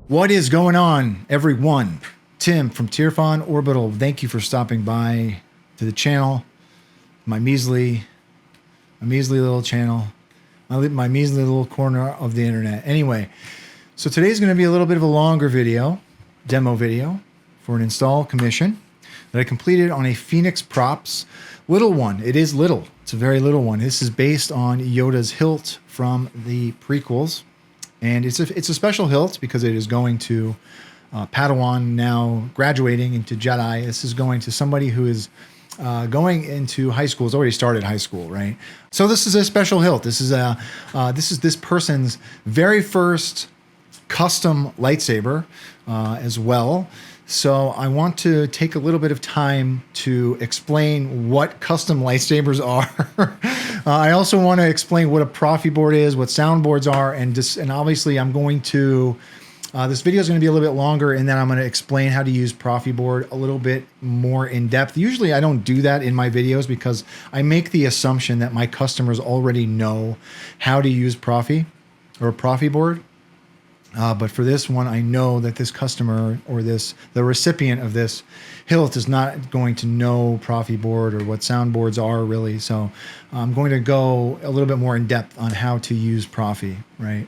What is going on, everyone? Tim from Tierfon Orbital. Thank you for stopping by to the channel. My measly little channel. My measly little corner of the internet. Anyway, so today's going to be a little bit of a longer video, demo video, for an install commission that I completed on a Phoenix Props little one. It is little. It's a very little one. This is based on Yoda's hilt from the prequels. And it's a special hilt because it is going to Palawan, now graduating into Jedi. This is going to somebody who is going into high school. Has already started high school, right? So this is a special hilt. This is this person's very first custom lightsaber as well. So I want to take a little bit of time to explain what custom lightsabers are. I also want to explain what a Profi board is, what soundboards are, and obviously I'm going to, this video is going to be a little bit longer, and then I'm going to explain how to use Profi board a little bit more in depth. Usually I don't do that in my videos because I make the assumption that my customers already know how to use Profi or a Profi board. But for this one, I know that this customer or the recipient of this hilt is not going to know Profi board or what soundboards are really. So I'm going to go a little bit more in depth on how to use Profi, right?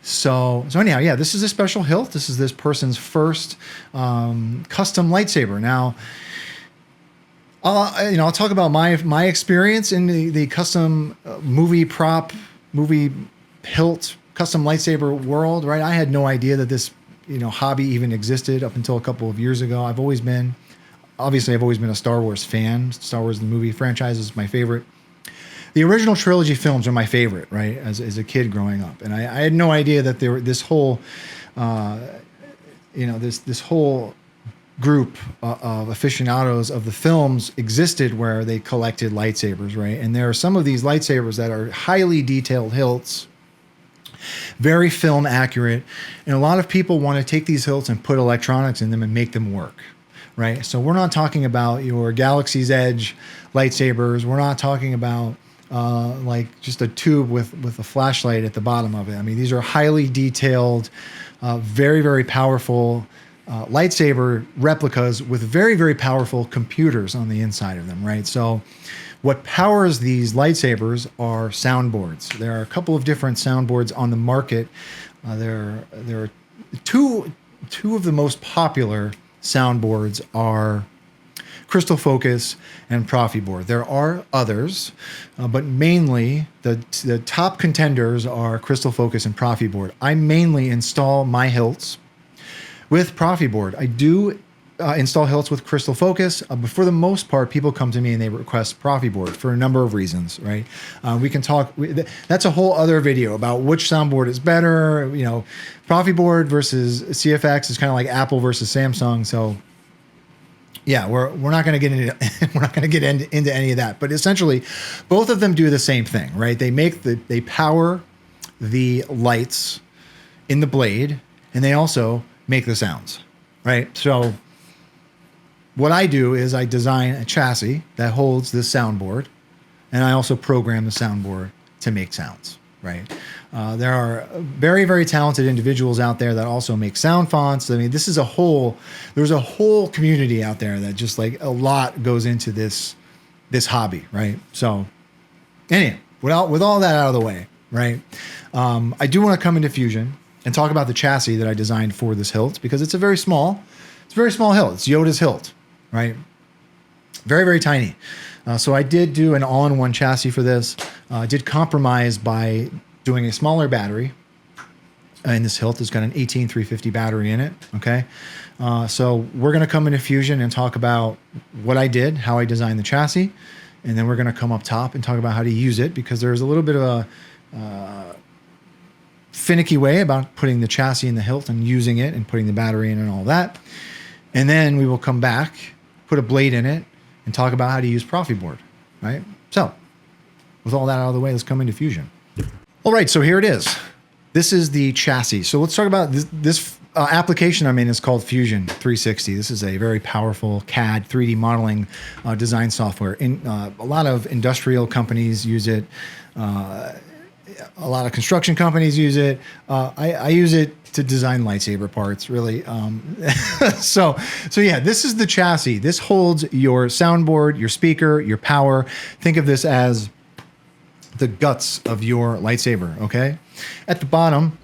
So anyhow, yeah, this is a special hilt. This is this person's first custom lightsaber. Now, I'll talk about my experience in the custom movie hilt custom lightsaber world, right? I had no idea that this, hobby even existed up until a couple of years ago. I've always been a Star Wars fan. Star Wars, the movie franchise, is my favorite. The original trilogy films are my favorite, right? As a kid growing up, and I had no idea that this whole, this whole group of aficionados of the films existed where they collected lightsabers, right? And there are some of these lightsabers that are highly detailed hilts, very film accurate, and a lot of people want to take these hilts and put electronics in them and make them work, right? So we're not talking about your Galaxy's Edge lightsabers. We're not talking about like just a tube with a flashlight at the bottom of it. I mean, these are highly detailed, very, very powerful lightsaber replicas with very, very powerful computers on the inside of them, right? So what powers these lightsabers are soundboards. There are a couple of different soundboards on the market. There are two of the most popular soundboards are Crystal Focus and Profi board. There are others, but mainly the top contenders are Crystal Focus and Profi board. I mainly install my hilts with Profi board. I do install hilts with Crystal Focus, but for the most part, people come to me and they request Profi board for a number of reasons, right? We can talk, that's a whole other video about which soundboard is better. Profi board versus CFX is kind of like Apple versus Samsung. So yeah, we're not going to get into any of that, but essentially both of them do the same thing, right? They power the lights in the blade, and they also make the sounds, right? So what I do is I design a chassis that holds this soundboard, and I also program the soundboard to make sounds, right? There are very, very talented individuals out there that also make sound fonts. I mean, there's a whole community out there that just like a lot goes into this hobby, right? So anyway, with all that out of the way, right? I do want to come into Fusion and talk about the chassis that I designed for this hilt because it's a very small hilt. It's Yoda's hilt, right? Very, very tiny. So I did do an all-in-one chassis for this. I did compromise by doing a smaller battery. And this hilt has got an 18350 battery in it, okay? So we're going to come into Fusion and talk about what I did, how I designed the chassis, and then we're going to come up top and talk about how to use it because there's a little bit of a finicky way about putting the chassis in the hilt and using it and putting the battery in and all that. And then we will come back, put a blade in it, and talk about how to use Profi board, right? So with all that out of the way, let's come into Fusion. All right, so here it is. This is the chassis. So let's talk about this application I'm in is called Fusion 360. This is a very powerful CAD 3D modeling design software. A lot of industrial companies use it. A lot of construction companies use it. I use it to design lightsaber parts, really. So yeah, this is the chassis. This holds your soundboard, your speaker, your power. Think of this as the guts of your lightsaber, okay? At the bottom,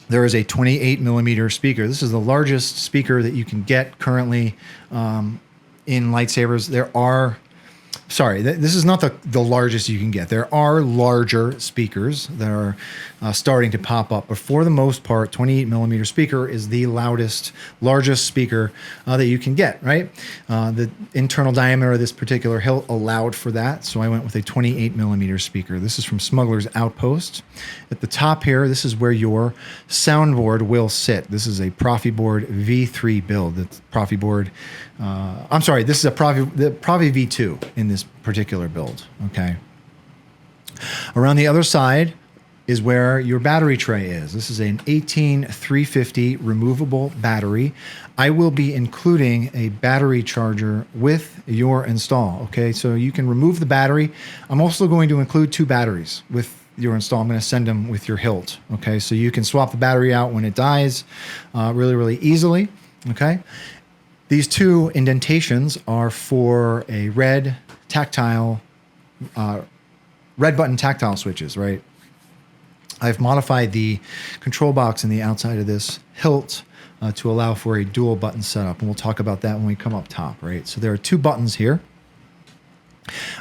there is a 28 millimeter speaker. This is the largest speaker that you can get currently in lightsabers. This is not the largest you can get. There are larger speakers that are starting to pop up, but for the most part, 28 millimeter speaker is the largest speaker that you can get, right? The internal diameter of this particular hilt allowed for that, so I went with a 28 millimeter speaker. This is from Smuggler's Outpost. At the top here, this is where your soundboard will sit. This is a Profi board V3 build. It's Profi board. This is the Profi V2 in this particular build, okay? Around the other side is where your battery tray is. This is an 18350 removable battery. I will be including a battery charger with your install, okay? So you can remove the battery. I'm also going to include 2 batteries with your install. I'm going to send them with your hilt, okay? So you can swap the battery out when it dies really, really easily, okay? These 2 indentations are for a red button tactile switches, right? I've modified the control box in the outside of this hilt to allow for a dual button setup, and we'll talk about that when we come up top, right? So there are 2 buttons here.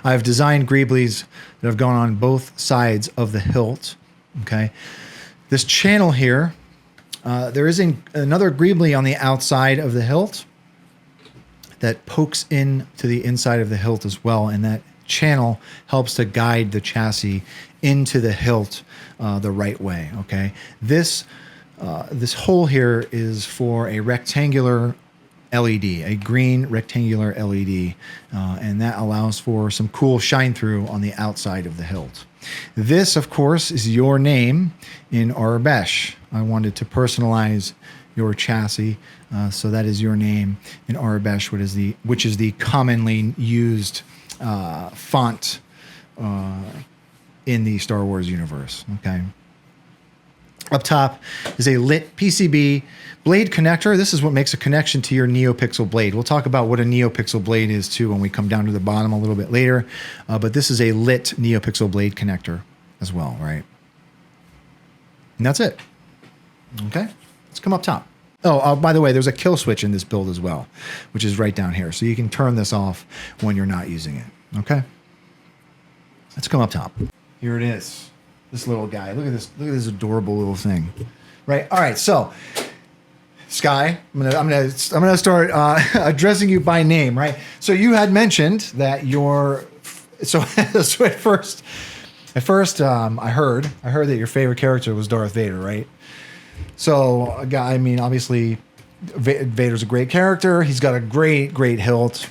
I've designed greeblies that have gone on both sides of the hilt, okay? This channel here, there is another greeblie on the outside of the hilt that pokes in to the inside of the hilt as well, and that channel helps to guide the chassis into the hilt the right way, okay? This hole here is for a rectangular LED, a green rectangular LED, and that allows for some cool shine through on the outside of the hilt. This, of course, is your name in Arabesh. I wanted to personalize your chassis, so that is your name in Arabesh, which is the commonly used font in the Star Wars universe, okay? Up top is a lit PCB blade connector. This is what makes a connection to your Neopixel Blade. We'll talk about what a Neopixel Blade is too when we come down to the bottom a little bit later, but this is a lit Neopixel Blade connector as well, right? And that's it, okay? Let's come up top. Oh, by the way, there's a kill switch in this build as well, which is right down here. So you can turn this off when you're not using it, okay? Let's come up top. Here it is, this little guy. Look at this adorable little thing, right? All right, so Sky, I'm gonna start addressing you by name, right? So you had mentioned that at first, I heard that your favorite character was Darth Vader, right? So, I mean, obviously, Vader's a great character. He's got a great hilt.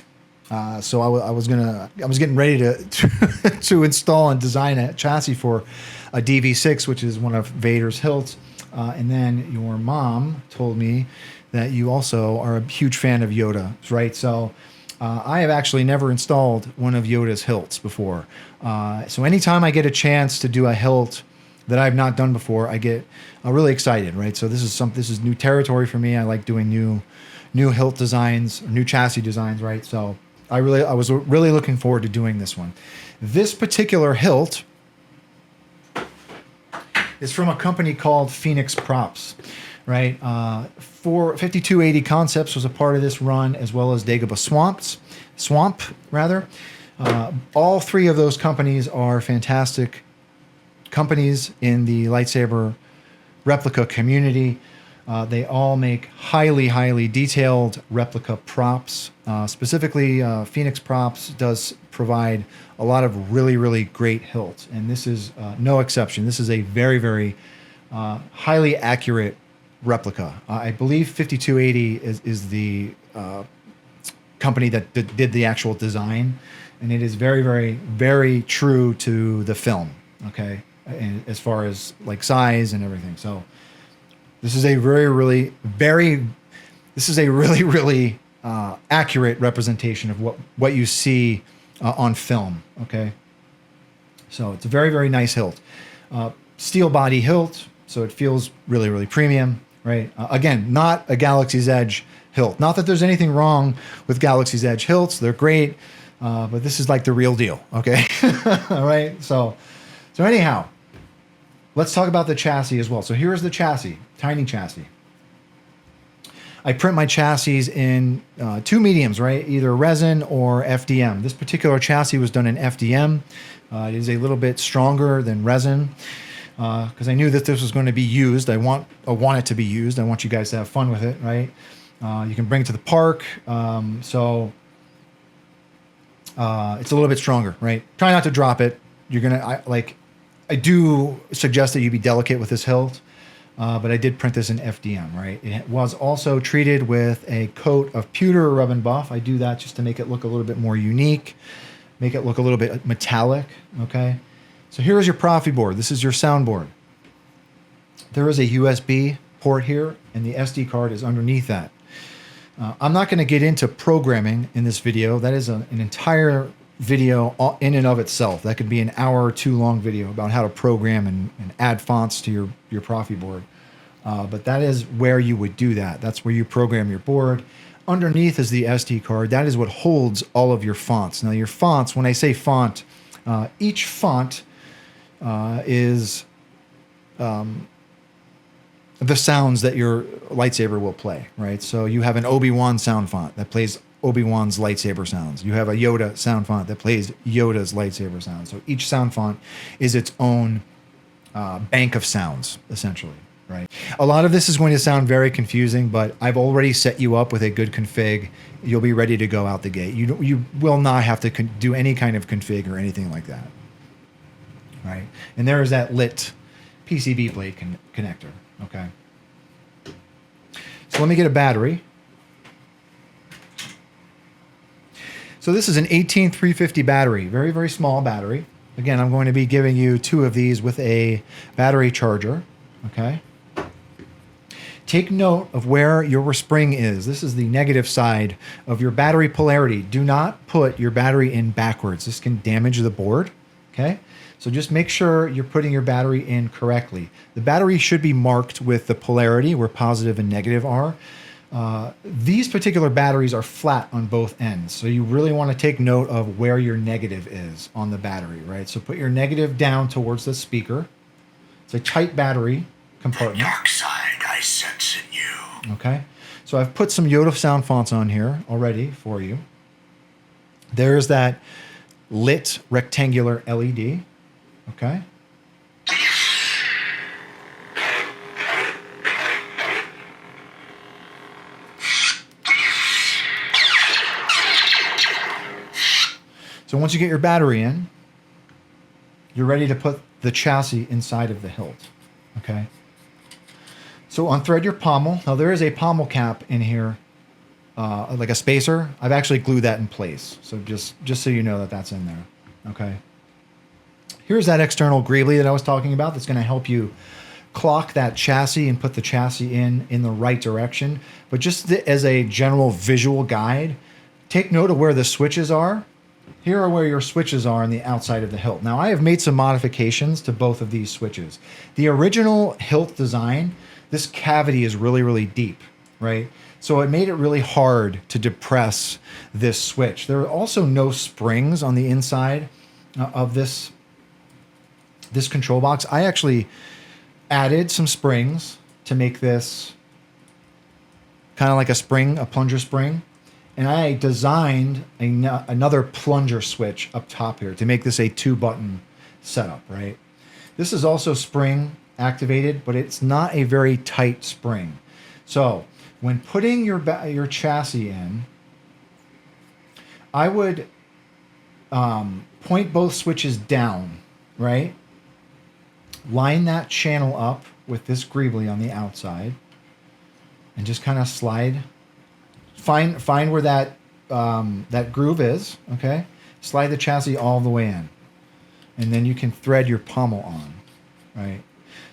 So I was getting ready to install and design a chassis for a DV6, which is one of Vader's hilts. And then your mom told me that you also are a huge fan of Yoda, right? So I have actually never installed one of Yoda's hilts before. So anytime I get a chance to do a hilt that I've not done before, I get really excited, right? So this is new territory for me. I like doing new hilt designs, new chassis designs, right? So I was really looking forward to doing this one. This particular hilt is from a company called Phoenix Props, right? 5280 Concepts was a part of this run, as well as Dagobah Swamp. All 3 of those companies are fantastic companies in the lightsaber replica community. They all make highly detailed replica props. Specifically, Phoenix Props does provide a lot of really great hilts, and this is no exception. This is a very highly accurate replica. I believe 5280 is the company that did the actual design, and it is very true to the film, okay, and as far as like size and everything. So this is a really accurate representation of what you see on film. Okay, so it's a very nice hilt. Steel body hilt, so it feels really, really premium, right? Again, not a Galaxy's Edge hilt. Not that there's anything wrong with Galaxy's Edge hilts. They're great, but this is like the real deal, okay? All right, so anyhow, let's talk about the chassis as well. So here's the chassis, tiny chassis. I print my chassis in two mediums, right? Either resin or FDM. This particular chassis was done in FDM. It is a little bit stronger than resin because I knew that this was going to be used. I want it to be used. I want you guys to have fun with it, right? You can bring it to the park. So it's a little bit stronger, right? Try not to drop it. You're going to, I do suggest that you be delicate with this hilt. But I did print this in FDM, right? It was also treated with a coat of pewter rub and buff. I do that just to make it look a little bit more unique, make it look a little bit metallic, okay? So here's your Profi board. This is your soundboard. There is a USB port here, and the SD card is underneath that. I'm not going to get into programming in this video. That is an entire video in and of itself. That could be an hour or two long video about how to program and add fonts to your Profi board. But that is where you would do that. That's where you program your board. Underneath is the SD card. That is what holds all of your fonts. Now your fonts, when I say font, each font is the sounds that your lightsaber will play, right? So you have an Obi-Wan sound font that plays Obi-Wan's lightsaber sounds. You have a Yoda sound font that plays Yoda's lightsaber sounds. So each sound font is its own bank of sounds, essentially, right? A lot of this is going to sound very confusing, but I've already set you up with a good config. You'll be ready to go out the gate. You will not have to do any kind of config or anything like that, right? And there is that lit PCB blade connector, okay? So let me get a battery. So this is an 18350 battery, very, very small battery. Again, I'm going to be giving you two of these with a battery charger, okay? Take note of where your spring is. This is the negative side of your battery polarity. Do not put your battery in backwards. This can damage the board, okay? So just make sure you're putting your battery in correctly. The battery should be marked with the polarity where positive and negative are. These particular batteries are flat on both ends, so you really want to take note of where your negative is on the battery, right? So put your negative down towards the speaker. It's a tight battery compartment. The dark side I sense in you. Okay, so I've put some Yoda sound fonts on here already for you. There's that lit rectangular LED, okay? So once you get your battery in, you're ready to put the chassis inside of the hilt, okay? So unthread your pommel. Now there is a pommel cap in here, like a spacer. I've actually glued that in place. So just so you know that that's in there, okay? Here's that external greeblie that I was talking about that's gonna help you clock that chassis and put the chassis in the right direction. But just as a general visual guide, take note of where the switches are. Here are where your switches are on the outside of the hilt. Now I have made some modifications to both of these switches. The original hilt design, this cavity is really, really deep, right? So it made it really hard to depress this switch. There are also no springs on the inside of this control box. I actually added some springs to make this kind of like a spring, a plunger spring. And I designed another plunger switch up top here to make this a 2-button setup, right? This is also spring activated, but it's not a very tight spring. So when putting your chassis in, I would point both switches down, right? Line that channel up with this greeblie on the outside and just kind of slide. Find where that that groove is, okay? Slide the chassis all the way in. And then you can thread your pommel on, right?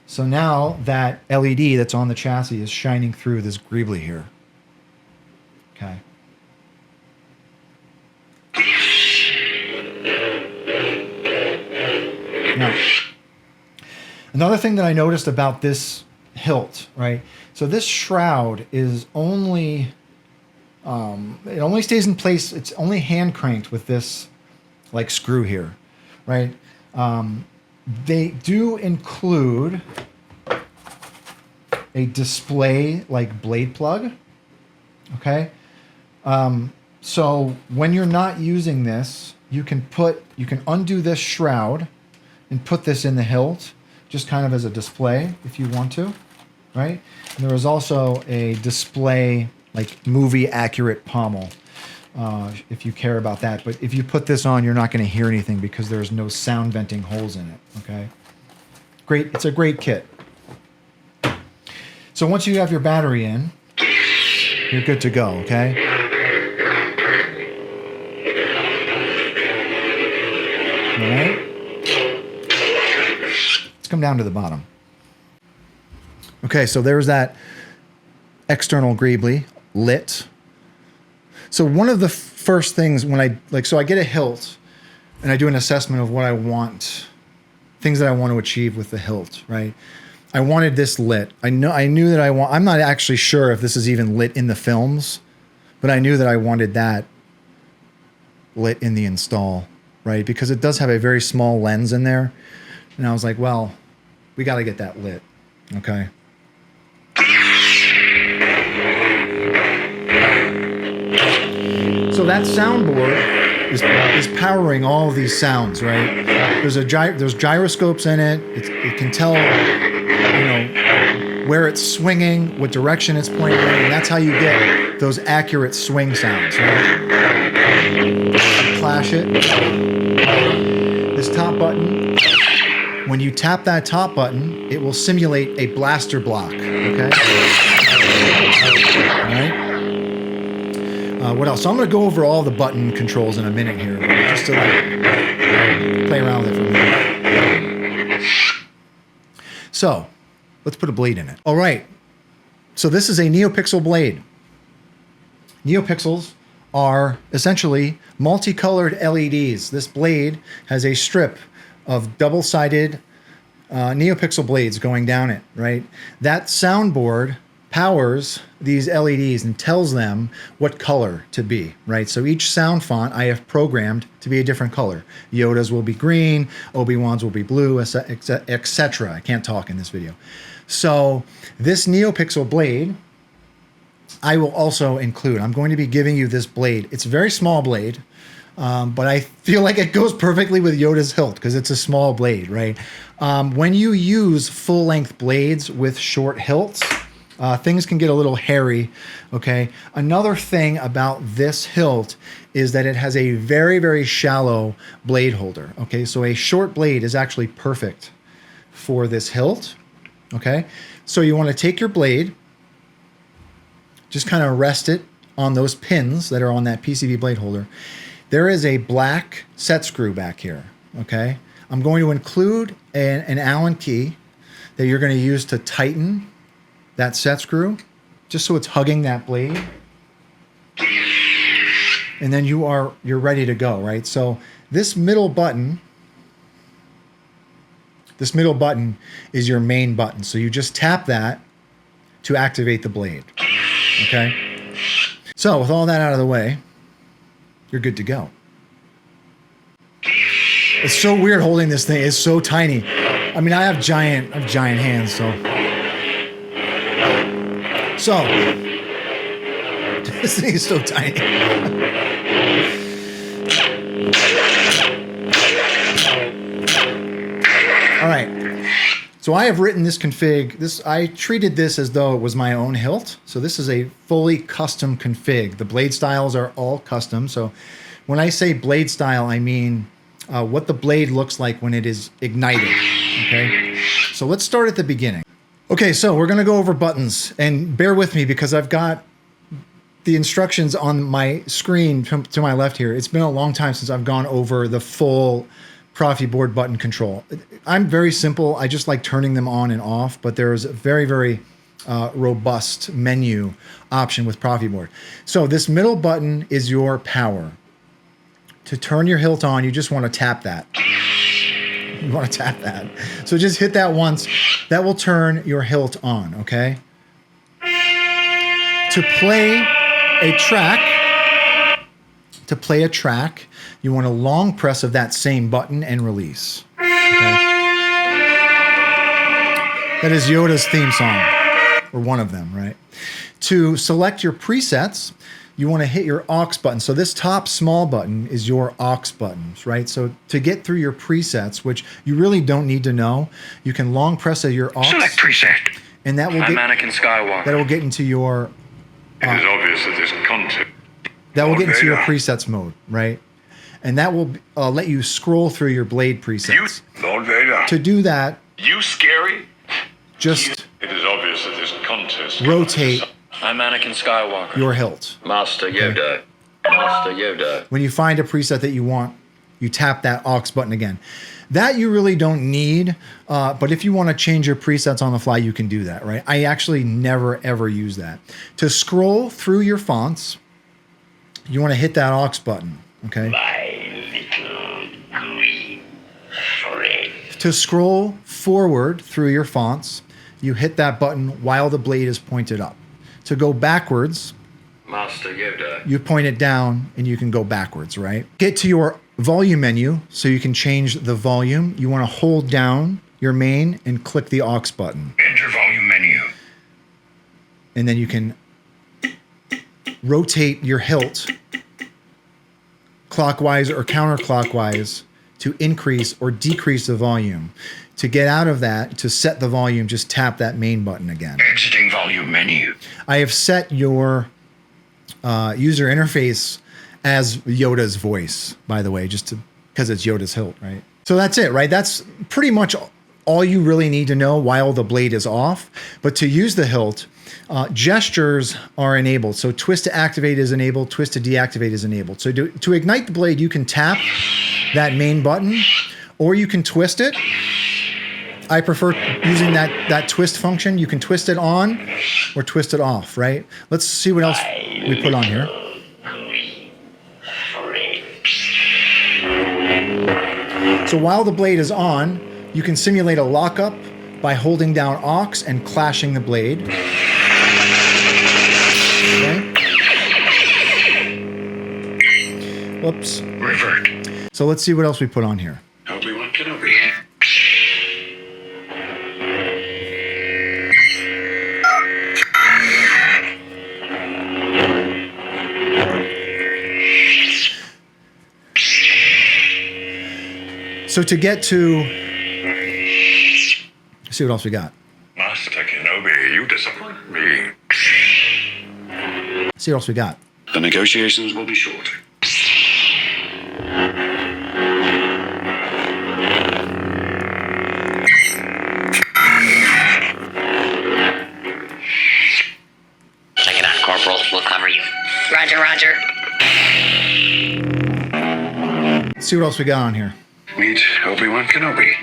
So now that LED that's on the chassis is shining through this greeblie here, okay? Now, Another thing that I noticed about this hilt, right? So this shroud is only, it only stays in place. It's only hand cranked with this like screw here, right? They do include a display like blade plug, okay? So when you're not using this, you can undo this shroud and put this in the hilt, just kind of as a display if you want to, right? And there is also a display like movie accurate pommel, if you care about that. But if you put this on, you're not going to hear anything because there's no sound venting holes in it, okay? Great, it's a great kit. So once you have your battery in, you're good to go, okay? All right. Let's come down to the bottom. Okay, so there's that external greeblie lit. So one of the first things when I get a hilt and I do an assessment of what I want, things that I want to achieve with the hilt, right? I wanted this lit. I knew that I'm not actually sure if this is even lit in the films, but I knew that I wanted that lit in the install, right? Because it does have a very small lens in there. And I was like, well, we got to get that lit, okay? So that soundboard is powering all of these sounds, right? There's gyroscopes in it. It can tell, where it's swinging, what direction it's pointing, and that's how you get those accurate swing sounds, right? Clash it. This top button, when you tap that top button, it will simulate a blaster block, okay? All right? What else? So I'm going to go over all the button controls in a minute here, just to play around with it for a minute. So, let's put a blade in it. All right. So this is a Neopixel Blade. Neopixels are essentially multicolored LEDs. This blade has a strip of double-sided Neopixel blades going down it, right? That soundboard powers these LEDs and tells them what color to be, right? So each sound font I have programmed to be a different color. Yoda's will be green, Obi-Wan's will be blue, etc. I can't talk in this video. So this Neopixel Blade, I will also include. I'm going to be giving you this blade. It's a very small blade, but I feel like it goes perfectly with Yoda's hilt because it's a small blade, right? When you use full-length blades with short hilts, things can get a little hairy, okay? Another thing about this hilt is that it has a very, very shallow blade holder, okay? So a short blade is actually perfect for this hilt, okay? So you want to take your blade, just kind of rest it on those pins that are on that PCB blade holder. There is a black set screw back here, okay? I'm going to include an Allen key that you're going to use to tighten that set screw, just so it's hugging that blade. And then you're ready to go, right? So this middle button is your main button. So you just tap that to activate the blade, okay? So with all that out of the way, you're good to go. It's so weird holding this thing. It's so tiny. I mean, I have giant hands, So, this thing is so tiny. All right. So I have written this config. I treated this as though it was my own hilt. So this is a fully custom config. The blade styles are all custom. So when I say blade style, I mean what the blade looks like when it is ignited. Okay. So let's start at the beginning. Okay, so we're going to go over buttons, and bear with me because I've got the instructions on my screen to my left here. It's been a long time since I've gone over the full Profi board button control. I'm very simple. I just like turning them on and off, but there's a very, very robust menu option with Profi board. So this middle button is your power. To turn your hilt on, you just want to tap that. You want to tap that. So just hit that once. That will turn your hilt on, okay? To play a track, you want a long press of that same button and release. Okay? That is Yoda's theme song, or one of them, right? To select your presets, you want to hit your aux button. So this top small button is your aux buttons, right? So to get through your presets, which you really don't need to know, you can long press your aux. Select preset. And that will I'm Anakin Skywalker. that will get into your It is obvious that this content. that will get into your Vader. presets mode, right? And that will let you scroll through your blade presets. Lord Vader. To do that, You scary? just It is obvious that this contest. rotate I'm Anakin Skywalker. your hilt. Master Yoda. Master Yoda. When you find a preset that you want, you tap that aux button again. That you really don't need, but if you want to change your presets on the fly, you can do that, right? I actually never, ever use that. To scroll through your fonts, you want to hit that aux button, okay? To scroll forward through your fonts, you hit that button while the blade is pointed up. To go backwards, Master Yoda. you point it down and you can go backwards, right? Get to your volume menu so you can change the volume. You want to hold down your main and click the aux button. Enter volume menu. And then you can rotate your hilt clockwise or counterclockwise to increase or decrease the volume. To get out of that, to set the volume, just tap that main button again. Exiting volume menu. I have set your user interface as Yoda's voice, by the way, just because it's Yoda's hilt, right? So that's it, right? That's pretty much all you really need to know while the blade is off. But to use the hilt, gestures are enabled. So twist to activate is enabled, twist to deactivate is enabled. So to ignite the blade, you can tap that main button, or you can twist it. I prefer using that twist function. You can twist it on or twist it off, right? Let's see what else we put on here. So while the blade is on, you can simulate a lockup by holding down aux and clashing the blade. Okay. Whoops. Revert. So let's see what else we put on here. Obi-Wan Kenobi. So to get to, let's see what else we got. Master Kenobi, you disappoint me. Let's see what else we got. The negotiations will be short. Check it out, Corporal. We'll cover you. Roger, roger. Let's see what else we got on here. Meet Obi-Wan Kenobi.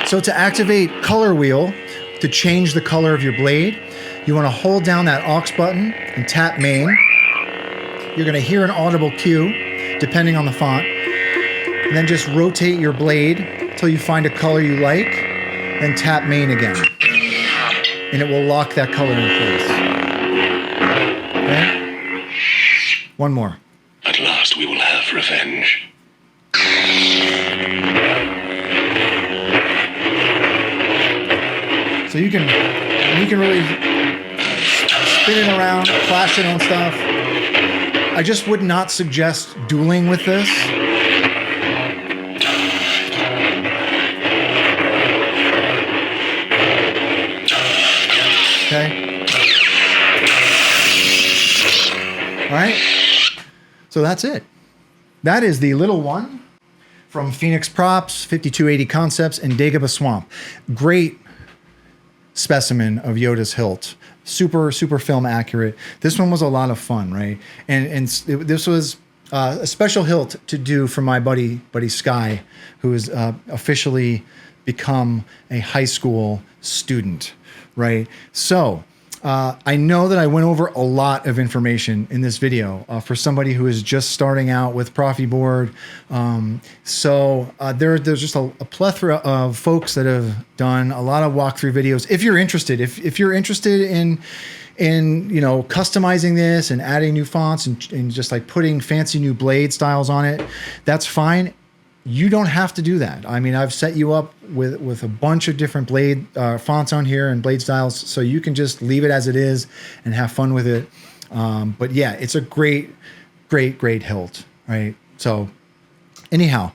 So to activate color wheel, to change the color of your blade, you want to hold down that aux button and tap main. You're going to hear an audible cue, depending on the font. And then just rotate your blade until you find a color you like, then tap main again. And it will lock that color in place. Okay? One more. At last we will have revenge. So you can really spin it around, clash it on stuff. I just would not suggest dueling with this. Okay. All right. So that's it. That is the little one from Phoenix Props, 5280 Concepts, and Dagobah Swamp. Great specimen of Yoda's hilt. Super film accurate. This one was a lot of fun, right? And this was a special hilt to do for my buddy Sky, who has officially become a high school student, right? So I know that I went over a lot of information in this video for somebody who is just starting out with Profi Board. There's just a plethora of folks that have done a lot of walkthrough videos. If you're interested, if you're interested in customizing this and adding new fonts and just like putting fancy new blade styles on it, that's fine. You don't have to do that. I mean, I've set you up with a bunch of different blade fonts on here and blade styles, so you can just leave it as it is and have fun with it. But yeah, it's a great hilt, right? So anyhow,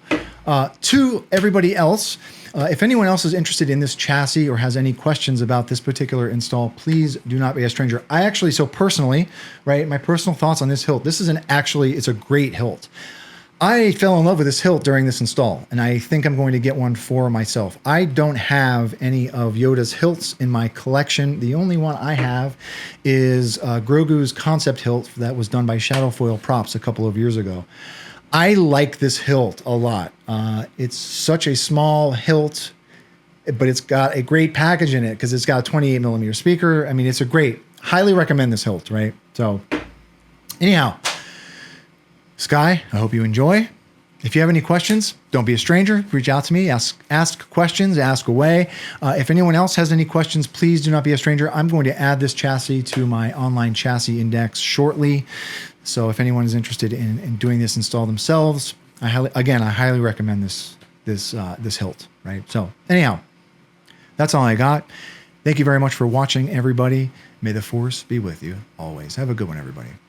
to everybody else, if anyone else is interested in this chassis or has any questions about this particular install, please do not be a stranger. I actually, so personally, right, my personal thoughts on this hilt, it's a great hilt. I fell in love with this hilt during this install, and I think I'm going to get one for myself. I don't have any of Yoda's hilts in my collection. The only one I have is Grogu's concept hilt that was done by Shadowfoil Props a couple of years ago. I like this hilt a lot. It's such a small hilt, but it's got a great package in it because it's got a 28 millimeter speaker. I mean, it's highly recommend this hilt, right? So anyhow, Sky, I hope you enjoy. If you have any questions, don't be a stranger. Reach out to me, ask questions, ask away. If anyone else has any questions, please do not be a stranger. I'm going to add this chassis to my online chassis index shortly. So if anyone is interested in doing this install themselves, I highly recommend this hilt, right? So anyhow, that's all I got. Thank you very much for watching, everybody. May the Force be with you always. Have a good one, everybody.